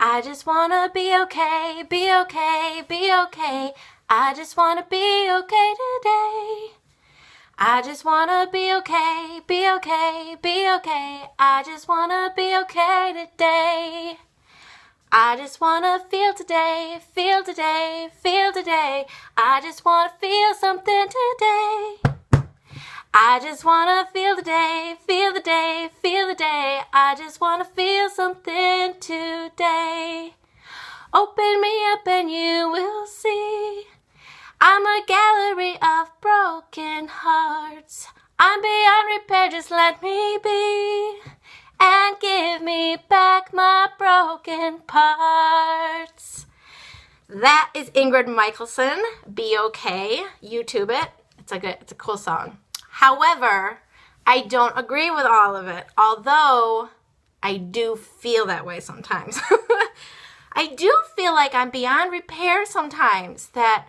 I just wanna be okay, be okay, be okay. I just wanna be okay today. I just wanna be okay, be okay, be okay. I just wanna be okay today. I just wanna feel today, feel today, feel today. I just wanna feel something today. I just wanna feel the day, feel the day, feel the day. I just wanna feel something today. Open me up and you will see. I'm a gallery of broken hearts. I'm beyond repair, just let me be. And give me back my broken parts. That is Ingrid Michaelson, Be Okay. YouTube it. It's a cool song. However, I don't agree with all of it, although I do feel that way sometimes. I do feel like I'm beyond repair sometimes, that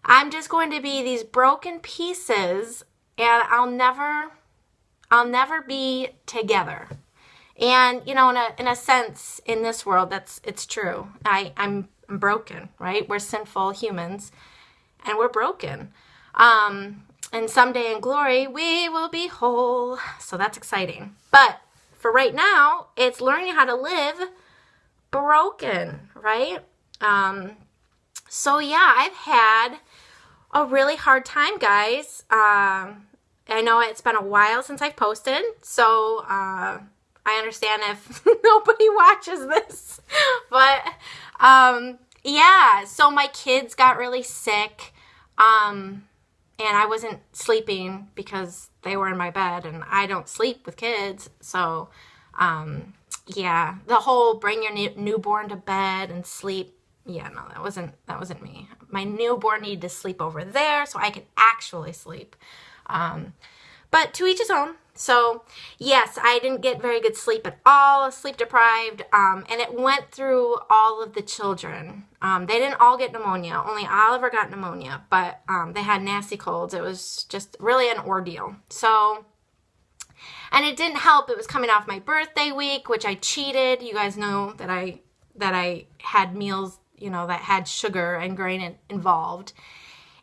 I'm just going to be these broken pieces and I'll never be together. And, you know, in a sense, in this world, it's true. I'm broken, right? We're sinful humans and we're broken. And someday in glory, we will be whole. So that's exciting. But for right now, it's learning how to live broken, right? So yeah, I've had a really hard time, guys. I know it's been a while since I've posted. So I understand if nobody watches this. But yeah, so my kids got really sick. And I wasn't sleeping because they were in my bed, and I don't sleep with kids. So, yeah, the whole bring your newborn to bed and sleep. Yeah, no, that wasn't me. My newborn needed to sleep over there so I could actually sleep. But to each his own. So, yes, I didn't get very good sleep at all, sleep deprived, and it went through all of the children. They didn't all get pneumonia. Only Oliver got pneumonia, but they had nasty colds. It was just really an ordeal. So, and it didn't help. It was coming off my birthday week, which I cheated. You guys know that I had meals, you know, that had sugar and grain involved.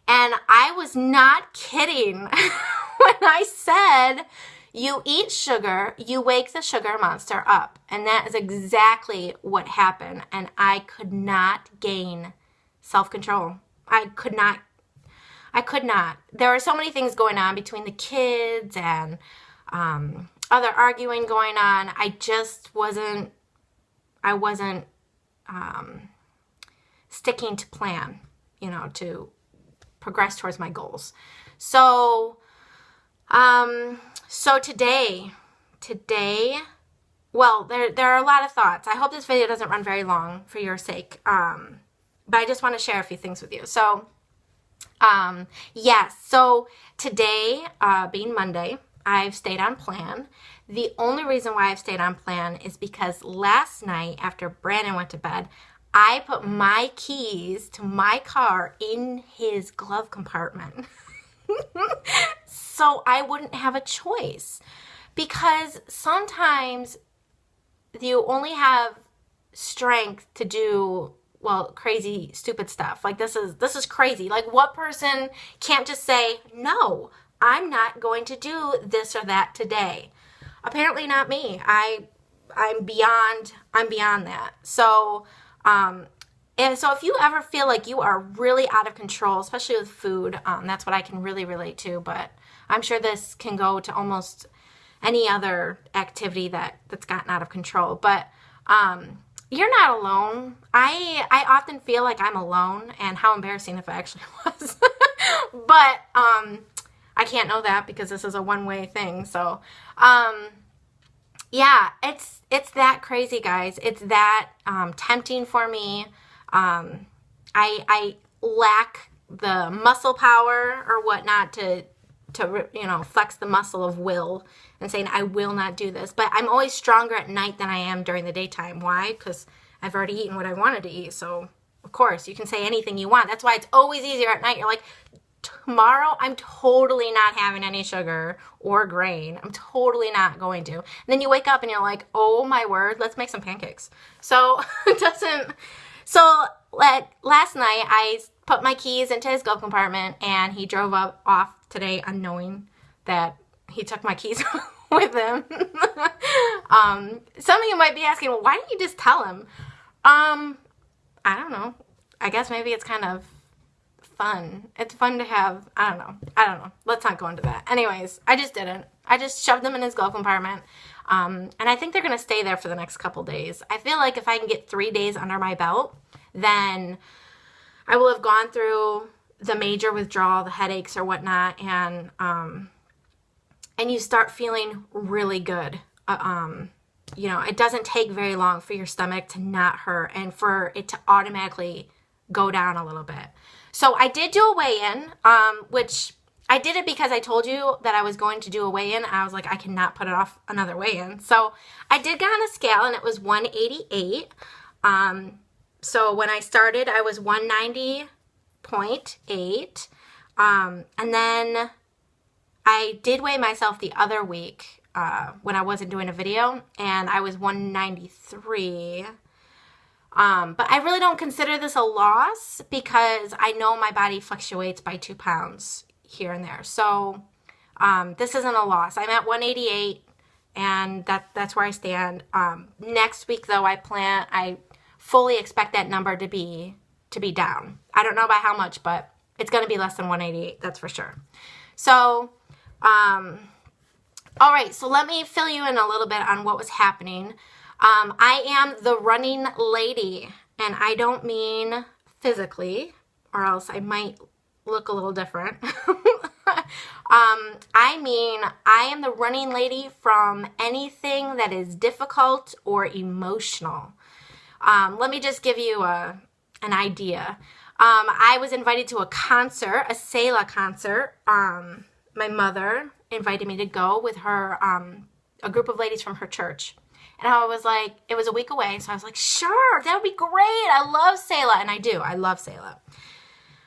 And I was not kidding when I said, you eat sugar, you wake the sugar monster up. And that is exactly what happened. And I could not gain self-control. I could not. There were so many things going on between the kids and other arguing going on. I wasn't sticking to plan, you know, to progress towards my goals. So today, well, there are a lot of thoughts. I hope this video doesn't run very long for your sake. But I just want to share a few things with you. So, yes. So today, being Monday, I've stayed on plan. The only reason why I've stayed on plan is because last night after Brandon went to bed, I put my keys to my car in his glove compartment. So I wouldn't have a choice, because sometimes you only have strength to do, well, crazy, stupid stuff. Like this is crazy. Like, what person can't just say, no, I'm not going to do this or that today? Apparently not me. I'm beyond that. So, and so if you ever feel like you are really out of control, especially with food, that's what I can really relate to, but I'm sure this can go to almost any other activity that's gotten out of control. But you're not alone. I often feel like I'm alone, and how embarrassing if I actually was. But I can't know that because this is a one-way thing. So yeah, it's that crazy, guys. It's that tempting for me. I lack the muscle power or whatnot to flex the muscle of will and saying, I will not do this. But I'm always stronger at night than I am during the daytime. Why? Because I've already eaten what I wanted to eat. So, of course, you can say anything you want. That's why it's always easier at night. You're like, tomorrow I'm totally not having any sugar or grain. I'm totally not going to. And then you wake up and you're like, oh my word, let's make some pancakes. So it doesn't. So like last night I put my keys into his glove compartment and he drove off today unknowing that he took my keys with him. Some of you might be asking, well, why didn't you just tell him? I don't know. I guess maybe it's kind of fun. It's fun to have, I don't know. Let's not go into that. Anyways, I just didn't. I just shoved them in his glove compartment. And I think they're going to stay there for the next couple days. I feel like if I can get 3 days under my belt, then I will have gone through the major withdrawal, the headaches or whatnot, and you start feeling really good. You know, it doesn't take very long for your stomach to not hurt and for it to automatically go down a little bit. So I did do a weigh-in, which I did it because I told you that I was going to do a weigh-in. I was like, I cannot put it off another weigh-in. So I did get on a scale and it was 188. So when I started, I was 190.8. And then I did weigh myself the other week when I wasn't doing a video, and I was 193. But I really don't consider this a loss because I know my body fluctuates by 2 pounds here and there. So this isn't a loss. I'm at 188, and that's where I stand. Next week, though, I fully expect that number to be down. I don't know by how much, but it's going to be less than 188. That's for sure. So, all right. So let me fill you in a little bit on what was happening. I am the running lady, and I don't mean physically, or else I might look a little different. I mean, I am the running lady from anything that is difficult or emotional. Let me just give you an idea. I was invited to a concert, a Selah concert. My mother invited me to go with her, a group of ladies from her church. And I was like, it was a week away, so I was like, sure, that would be great. I love Selah, and I do. I love Selah.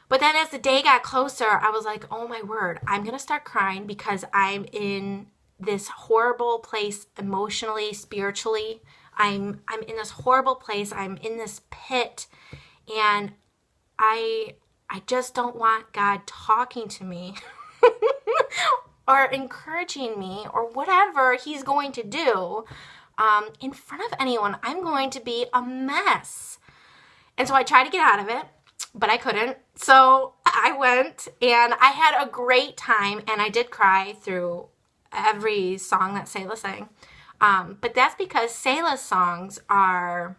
But then as the day got closer, I was like, oh my word, I'm going to start crying because I'm in this horrible place emotionally, spiritually. I'm in this horrible place. I'm in this pit, and I just don't want God talking to me or encouraging me or whatever he's going to do. In front of anyone. I'm going to be a mess. And so I tried to get out of it, but I couldn't. So I went, and I had a great time, and I did cry through every song that Selah sang. But that's because Selah's songs are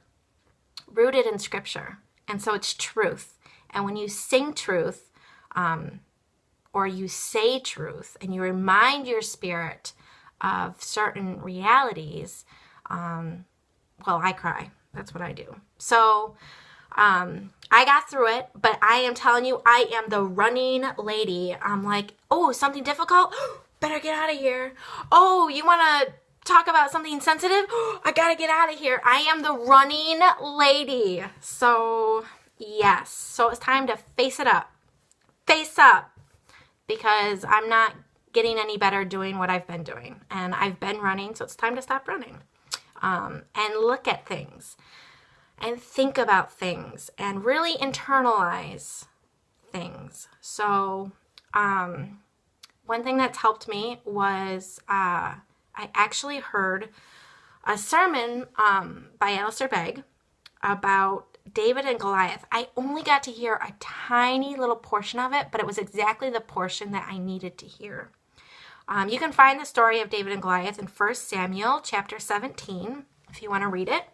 rooted in scripture, and so it's truth. And when you sing truth, or you say truth, and you remind your spirit of certain realities, well, I cry. That's what I do. So, I got through it, but I am telling you, I am the running lady. I'm like, oh, something difficult? Better get out of here. Oh, you want to talk about something sensitive? I got to get out of here. I am the running lady. So, yes. So it's time to face it up. Face up. Because I'm not getting any better doing what I've been doing. And I've been running, so it's time to stop running. And look at things and think about things and really internalize things. So one thing that's helped me was I actually heard a sermon by Alistair Begg about David and Goliath. I only got to hear a tiny little portion of it, but it was exactly the portion that I needed to hear. You can find the story of David and Goliath in 1 Samuel chapter 17, if you want to read it.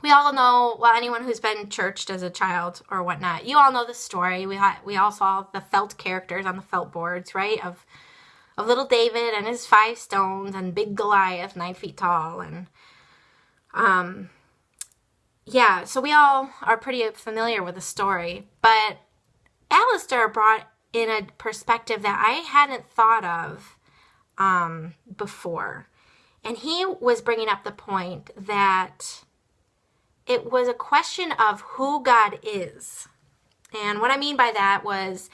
We all know, well, anyone who's been churched as a child or whatnot, you all know the story. We all saw the felt characters on the felt boards, right, of little David and his 5 stones and big Goliath, 9 feet tall. And yeah, so we all are pretty familiar with the story. But Alistair brought in a perspective that I hadn't thought of before. And he was bringing up the point that it was a question of who God is. And what I mean by that was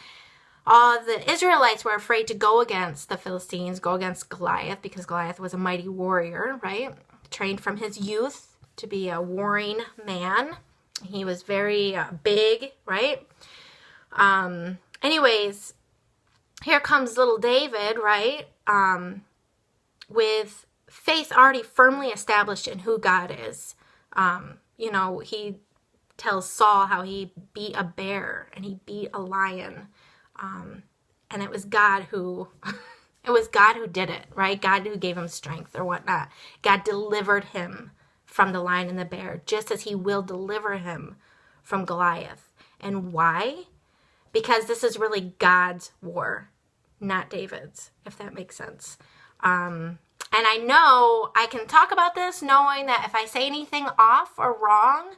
all the Israelites were afraid to go against the Philistines, go against Goliath, because Goliath was a mighty warrior, right? Trained from his youth to be a warring man. He was very big, right? Anyways, here comes little David, right? With faith already firmly established in who God is. He tells Saul how he beat a bear and he beat a lion. And it was God who did it, right? God who gave him strength or whatnot. God delivered him from the lion and the bear, just as he will deliver him from Goliath. And why? Because this is really God's war, not David's, if that makes sense. And I know I can talk about this knowing that if I say anything off or wrong,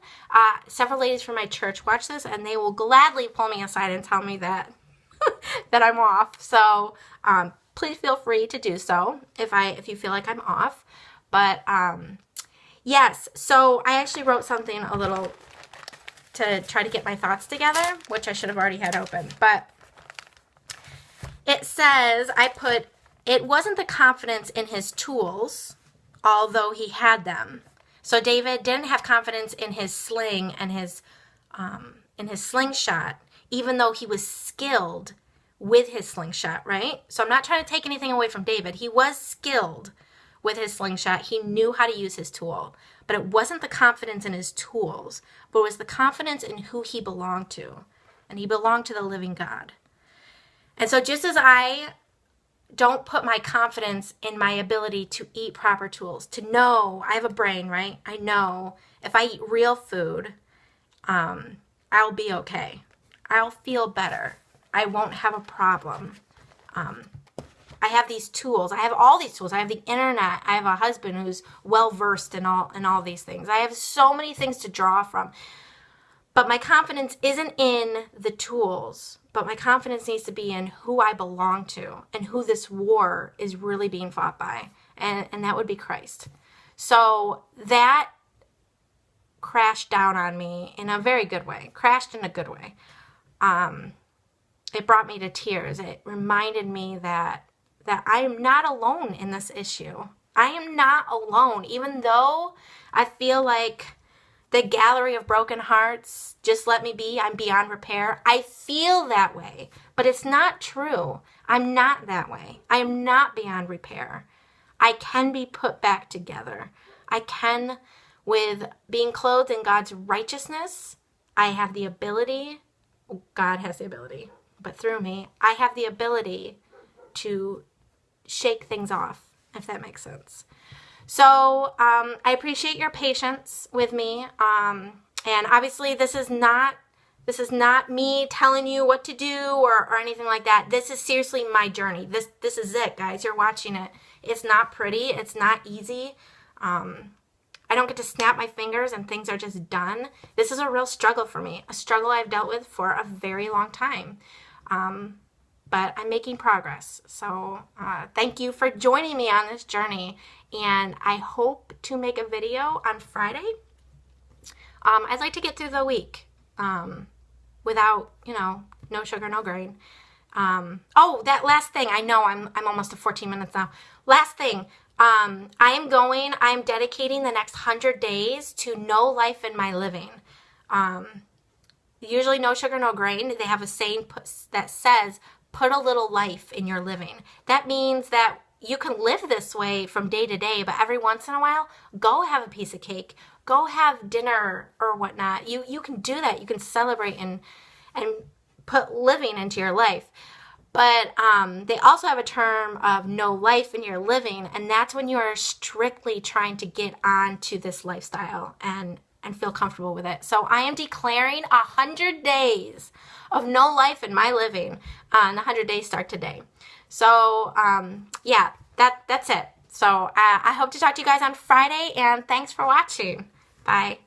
several ladies from my church watch this and they will gladly pull me aside and tell me that that I'm off. So please feel free to do so if you feel like I'm off. But yes, so I actually wrote something a little to try to get my thoughts together, which I should have already had open. But it says, it wasn't the confidence in his tools, although he had them. So David didn't have confidence in his sling and his slingshot, even though he was skilled with his slingshot, right? So I'm not trying to take anything away from David. He was skilled with his slingshot. He knew how to use his tool. But it wasn't the confidence in his tools, but it was the confidence in who he belonged to. And he belonged to the living God. And so just as I don't put my confidence in my ability to eat proper tools, to know, I have a brain, right? I know if I eat real food, I'll be okay. I'll feel better. I won't have a problem. I have these tools. I have all these tools. I have the internet. I have a husband who's well-versed in all these things. I have so many things to draw from. But my confidence isn't in the tools, but my confidence needs to be in who I belong to and who this war is really being fought by. And that would be Christ. So that crashed down on me in a very good way. Crashed in a good way. It brought me to tears. It reminded me that I am not alone in this issue. I am not alone, even though I feel like the gallery of broken hearts, just let me be, I'm beyond repair. I feel that way, but it's not true. I'm not that way. I am not beyond repair. I can be put back together. I can, with being clothed in God's righteousness, I have the ability, God has the ability, but through me, I have the ability to shake things off, if that makes sense. So I appreciate your patience with me. And obviously this is not me telling you what to do or anything like that. This is seriously my journey. This is it, guys. You're watching it. It's not pretty. It's not easy. I don't get to snap my fingers and things are just done. This is a real struggle for me, a struggle I've dealt with for a very long time. But I'm making progress. So thank you for joining me on this journey. And I hope to make a video on Friday. I'd like to get through the week without, no sugar, no grain. Oh, that last thing. I know I'm almost to 14 minutes now. Last thing. I'm dedicating the next 100 days to no life in my living. Usually no sugar, no grain. They have a saying that says, put a little life in your living. That means that you can live this way from day to day, but every once in a while, go have a piece of cake. Go have dinner or whatnot. You can do that. You can celebrate and put living into your life. But they also have a term of no life in your living, and that's when you are strictly trying to get onto this lifestyle and feel comfortable with it. So I am declaring 100 days of no life in my living. And the 100 days start today. So yeah, that's it. So I hope to talk to you guys on Friday, and thanks for watching. Bye.